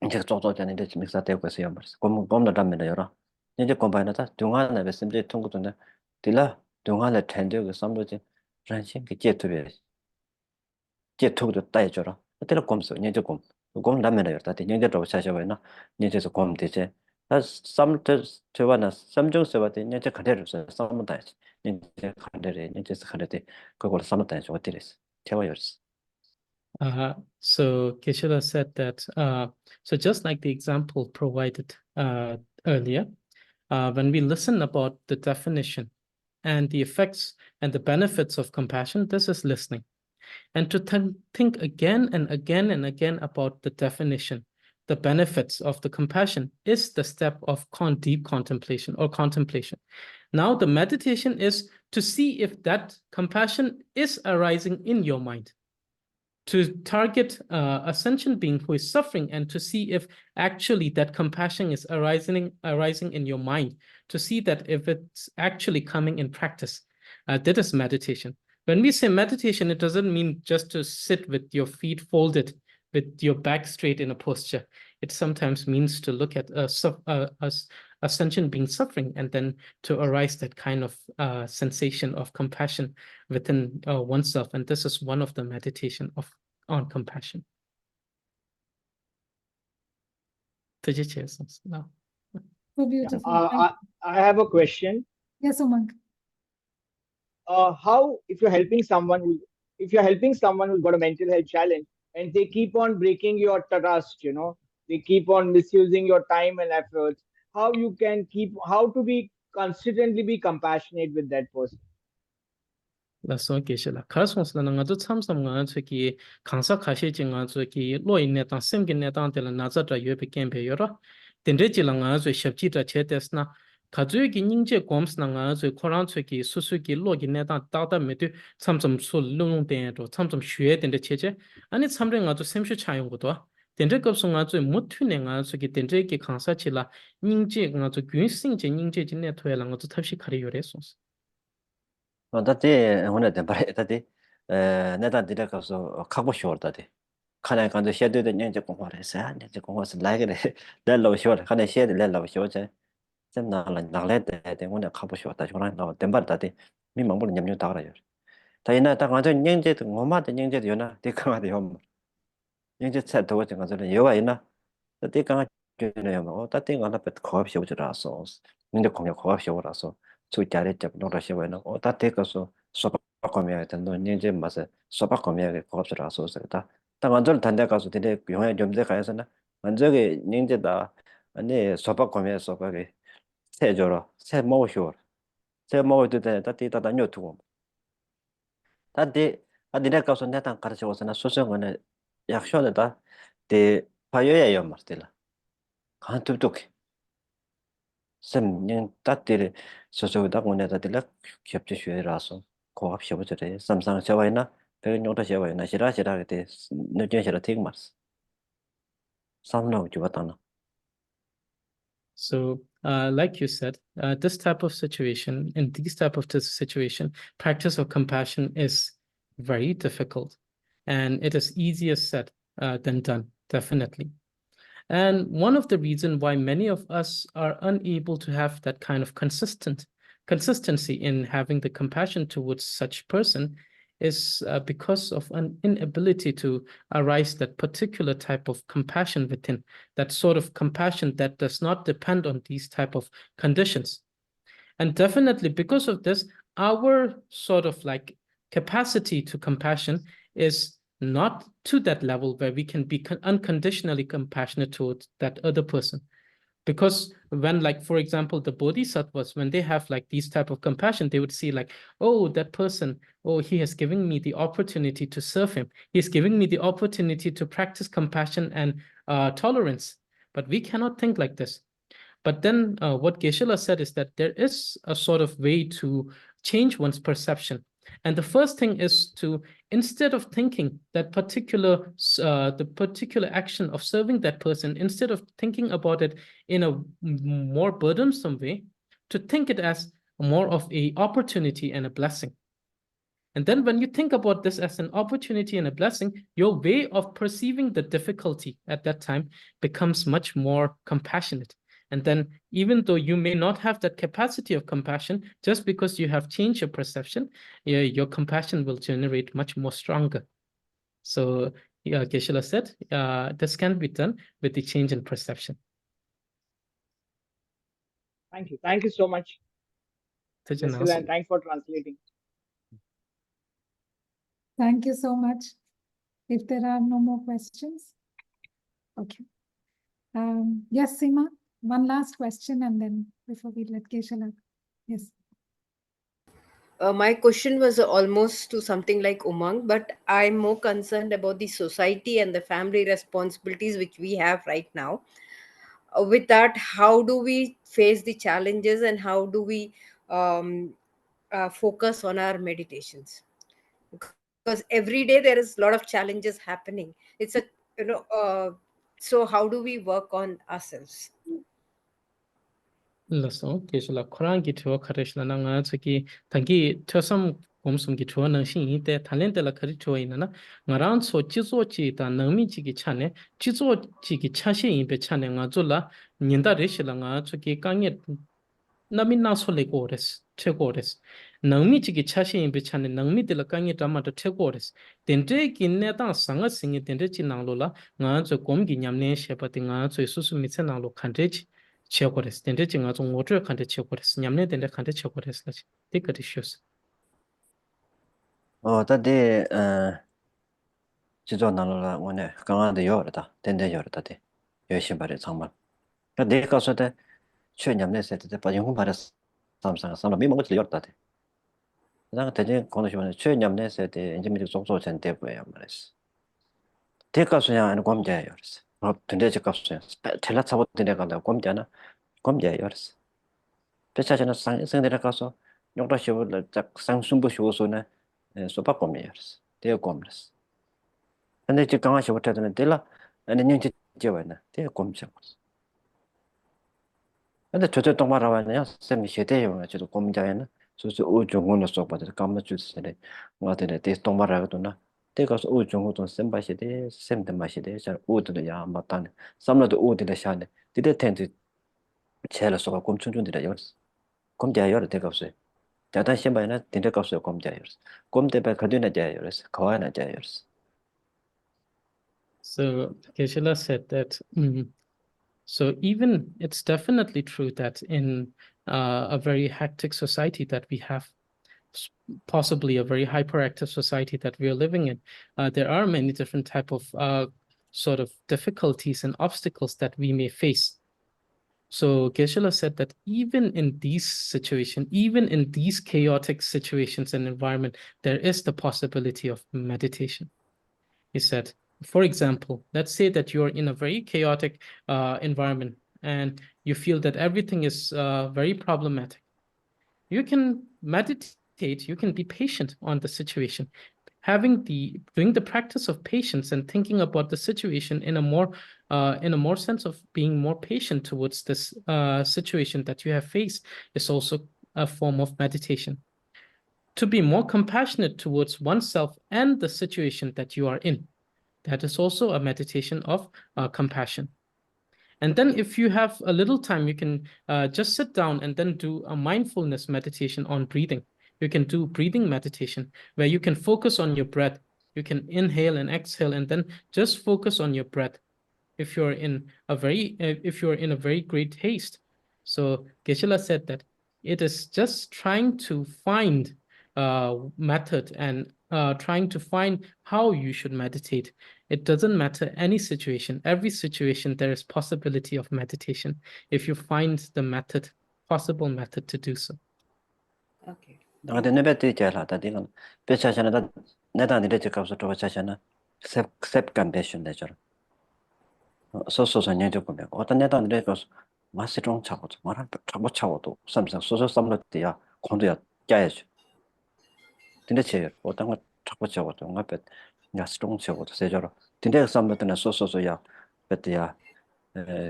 이제 쪼쪼잖아요 이제 믹스 되고 있어요 말이야 곰도 담면다 여러 년제 곰바이나 다 동안 나가 심지 통고도네 딜라 동안에 텐데고 삼도지 란신 그 제투베 제투도 따여줘라 어때로 곰소 년제 곰 라면을 열다 년제로 사셔봐요 년제에서 곰 되지 쌈때 저번에 삼중서 받대 년제 가래를 쌈다 년제 가래를 년제에서 가래대 그걸 쌈다 저 어디랬어 태워였어 So Geshe said that, so just like the example provided earlier, when we listen about the definition and the effects and the benefits of compassion, this is listening. And to think again and again and again about the definition, the benefits of the compassion is the step of deep contemplation or contemplation. Now the meditation is to see if that compassion is arising in your mind, to target a sentient being who is suffering and to see if actually that compassion is arising in your mind, to see that if it's actually coming in practice. That is meditation. When we say meditation, it doesn't mean just to sit with your feet folded, with your back straight in a posture. It sometimes means to look at a sentient being suffering and then to arise that kind of sensation of compassion within oneself. And this is one of the meditation on compassion. Now. So beautiful. I have a question. Yes, Umang. How if you're helping someone who's got a mental health challenge and they keep on breaking your trust, they keep on misusing your time and efforts, how to be consistently be compassionate with that person? So Geshe la Karsons la nga zu samsam nga zu ki kansa kashi ji nga zu ki lo in netang sim kin netang de la naza da yue be ken be yora dendre ji la nga zu shabji da che des na ka zu ki ning je goms na nga zu koran zu ki su su ki lo ki netang da da me tu samsam su lung de ro samsam shue dendre che che ani samre nga zu sem shu cha yong go do dendre gop su nga zu mu tu ne nga zu ki dendre ki kansa chi la ning je nga zu gyun sing je ning je ji ne thoya la nga zu tabshi khari yore sons 다디 오늘 대바래 다디 내가 디레 가서 가고 싶었다디 칸에 간도 셰드도 년제 공부를 했어요 년제 공부해서 라이그래 낼로 쉬어 칸에 셰드 낼로 쉬어제 좀 나래대 오늘 가고 싶었다 저랑 나 덴바다디 미망불 냠뇨 다라요 다이나 딱 완전 년제도 뭐마도 년제도 요나 디카마도 요 년제 차도 같은 거는 요가 있나 디카가 주네요 뭐 따띵 하나 배 거업 쉬어지라서 근데 공역 거업 쉬어라서 주자리 접 놀아시고는 어따때 가서 소박하면 된도 년제 맛에 소박하면 거업지라서 그다 딱 완전 단대 가서 되게 용해 좀돼 가서는 완전히 년제다 아니 소박하면 소박에 세줘라 세 먹으셔 세 먹을 때 따띠다 다녀 두고 따띠 아디네 가서 내가 가르쳐서는 소소는 약속하다 대 봐야요 말들라 간투독 쌤님 따띠를 소소다 보내다들라 겹쳐 쉬어라서 고압 쉬어버려 삼상 저와이나 배우녀도 저와이나 시라시라 그때 늦게시라 되게 말스 삼노 주었다나 So, like you said, this type of situation, in these type of situation, practice of compassion is very difficult, and it is easier said than done, definitely. And one of the reasons why many of us are unable to have that kind of consistency in having the compassion towards such person is because of an inability to arise that particular type of compassion within, that sort of compassion that does not depend on these type of conditions. And definitely because of this, our sort of like capacity to compassion is not to that level where we can be unconditionally compassionate towards that other person. Because when, like, for example, the bodhisattvas, when they have like these type of compassion, they would see like, oh, that person, oh, he has given me the opportunity to serve him. He's giving me the opportunity to practice compassion and tolerance. But we cannot think like this. But then what Geshe said is that there is a sort of way to change one's perception. And the first thing is to, instead of thinking that the particular action of serving that person, instead of thinking about it in a more burdensome way, to think it as more of an opportunity and a blessing. And then when you think about this as an opportunity and a blessing, your way of perceiving the difficulty at that time becomes much more compassionate. And then even though you may not have that capacity of compassion, just because you have changed your perception, your compassion will generate much more stronger. So Geshe said, this can be done with the change in perception. Thank you. Thank you so much, Cecil, and thanks for translating. Thank you so much. If there are no more questions. Okay. Yes, Seema, one last question and then before we let Geshe. Yes. My question was almost to something like Umang, but I'm more concerned about the society and the family responsibilities which we have right now. With that, how do we face the challenges and how do we focus on our meditations? Because every day there is a lot of challenges happening. It's a, so how do we work on ourselves? Lasso, Geshe Korangi to Karishla Nanga Tsaki, Tangi, Tosam Gomsum Gito, Nashi, the talent la Karitoina, Naran so Chizochi, the Nami Chigi Chane, Chizo Chigi Chashi in Bechane, Nazula, Ninda Rishilanga, Tsaki Kangit Namina Solegores, Tegores, Nami Chigi Chashi in Bechane, Nami de la Kangi Dama to Tegores, then take in Neta Sanga sing it in Rechinanglola, Nanzo Gomgi Yamne Shepatinga, so Susumitsanalo Kandrich. Chokores, then reaching out on water country chokores, Yamne, then the country chokores, take it issues. Oh, that day, Chizo one, Ganga the Yorda, then the Yorda, Yoshibari Samba. But they also the Chunyam said the Payum Samsung, some of me mostly Yorda. Then the condition Chunyam said the intermediate also and Debway. Take us and Gomjayers, not to the questions, tell us about the Neganda Gomjana, Gomjayers. Pechachana sang the Caso, Yota she would like sang Sumbu Shosuna, Sopa Comers, they are comers. And they took a water than a dilla and a new Joanna, they are comers. And the Toto Tomara, semi shade to come Diana, so the Ujungun so but the Kamachu said, what in a taste Tomaratona. Take us Ujungun, send by shade, send the Mashade, or Ud to the Yamatan, some of the Ud in the Shade, did they tend to tell us about Comchun to the Yors? Come there, take us. Tata Shemana didn't also come Jayers. Come the Bacaduna Jayers, Koana Jayers. So Geshe said that, so even it's definitely true that in a very hectic society that we have, possibly a very hyperactive society that we are living in, there are many different type of sort of difficulties and obstacles that we may face. So Geshe said that even in these situations, even in these chaotic situations and environment, there is the possibility of meditation. He said, for example, let's say that you're in a very chaotic environment and you feel that everything is very problematic. You can meditate, you can be patient on the situation. Doing the practice of patience and thinking about the situation in a more sense of being more patient towards this situation that you have faced is also a form of meditation. To be more compassionate towards oneself and the situation that you are in. That is also a meditation of compassion. And then if you have a little time, you can just sit down and then do a mindfulness meditation on breathing. You can do breathing meditation where you can focus on your breath. You can inhale and exhale and then just focus on your breath. If you're in a very great haste. So Geshe said that it is just trying to find method and trying to find how you should meditate. It doesn't matter any situation. Every situation, there is possibility of meditation if you find the method, possible method to do so. Okay. 근데 Nivedita Chalill 다 이건 배차잖아. 내가 이렇게 가서 또 차잖아. 셉 감배션 되죠. 소소서 년도 보면 어떤 내가 이렇게 가서 마스 좀 차고 말한 차고도 삼성 소소 삼럽대야 공도야 짜야죠. 근데 제 어떤 거 차고도 뭔가 야스 좀 차고도 세저로 근데 삼럽대는 소소서야 그때야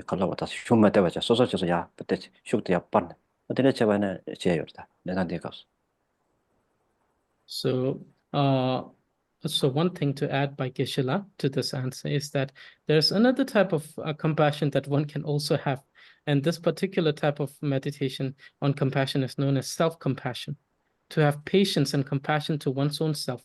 걸러봤다 흉마 때문에 소소서야 그때 흉도야 뻔 근데 제가는 제요다 내가 내가 So, so one thing to add by Geshe to this answer is that there's another type of compassion that one can also have. And this particular type of meditation on compassion is known as self-compassion. To have patience and compassion to one's own self.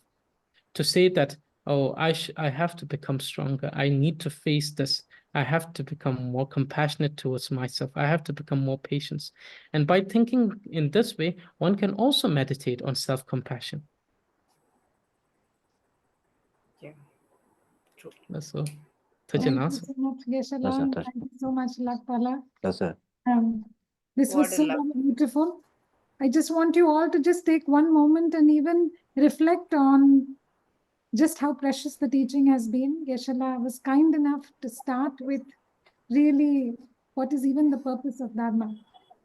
To say that, oh, I have to become stronger. I need to face this. I have to become more compassionate towards myself. I have to become more patient. And by thinking in this way, one can also meditate on self-compassion. Yeah. True. That's all. Thank you so much, Geshe. That's Thank you so much, Lakpala. That's it. This What was a so love. beautiful. I just want you all to just take one moment and even reflect on just how precious the teaching has been. Geshe was kind enough to start with really what is even the purpose of Dharma.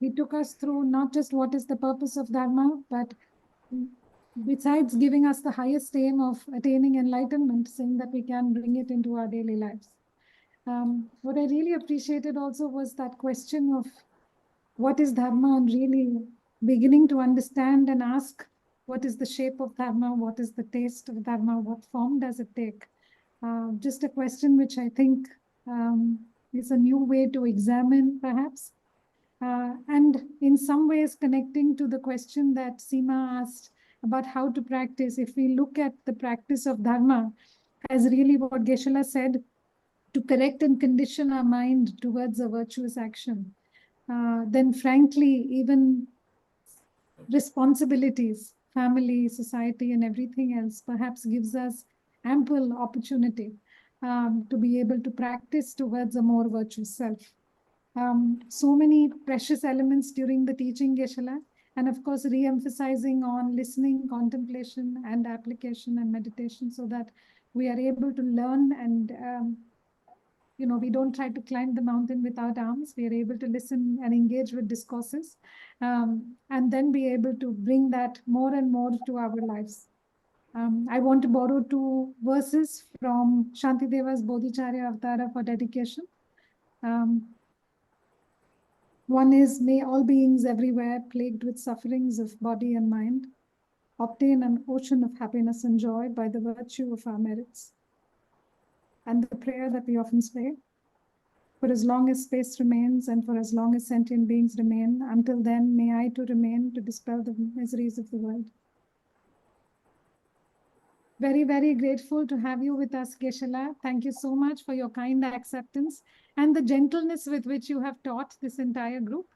He took us through not just what is the purpose of Dharma, but besides giving us the highest aim of attaining enlightenment, saying that we can bring it into our daily lives. What I really appreciated also was that question of what is Dharma, and really beginning to understand and ask what is the shape of Dharma, what is the taste of Dharma, what form does it take? Just a question which I think is a new way to examine perhaps. And in some ways connecting to the question that Seema asked about how to practice, if we look at the practice of Dharma as really what Geshe said, to correct and condition our mind towards a virtuous action, then frankly, even responsibilities, family, society, and everything else perhaps gives us ample opportunity to be able to practice towards a more virtuous self. So many precious elements during the teaching, Geshe, and of course, re-emphasizing on listening, contemplation, and application and meditation so that we are able to learn and we don't try to climb the mountain without arms. We are able to listen and engage with discourses and then be able to bring that more and more to our lives. I want to borrow 2 verses from Shantideva's Bodhicharya Avatara for dedication. One is, may all beings everywhere plagued with sufferings of body and mind obtain an ocean of happiness and joy by the virtue of our merits. And the prayer that we often say, for as long as space remains and for as long as sentient beings remain, until then may I too remain to dispel the miseries of the world. Very, very grateful to have you with us, Geshe. Thank you so much for your kind acceptance and the gentleness with which you have taught this entire group.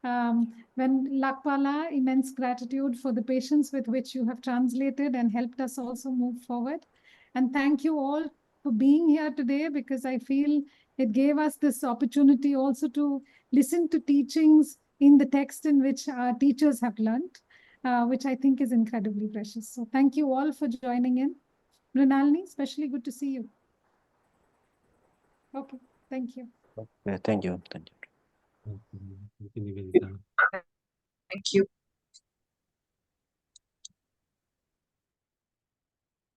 When Lakpala, immense gratitude for the patience with which you have translated and helped us also move forward. And thank you all for being here today, because I feel it gave us this opportunity also to listen to teachings in the text in which our teachers have learned, which I think is incredibly precious. So thank you all for joining in. Mrinalini, especially good to see you. Okay, thank you. Yeah, thank you. Thank you. Thank you, Nivedita. Thank you.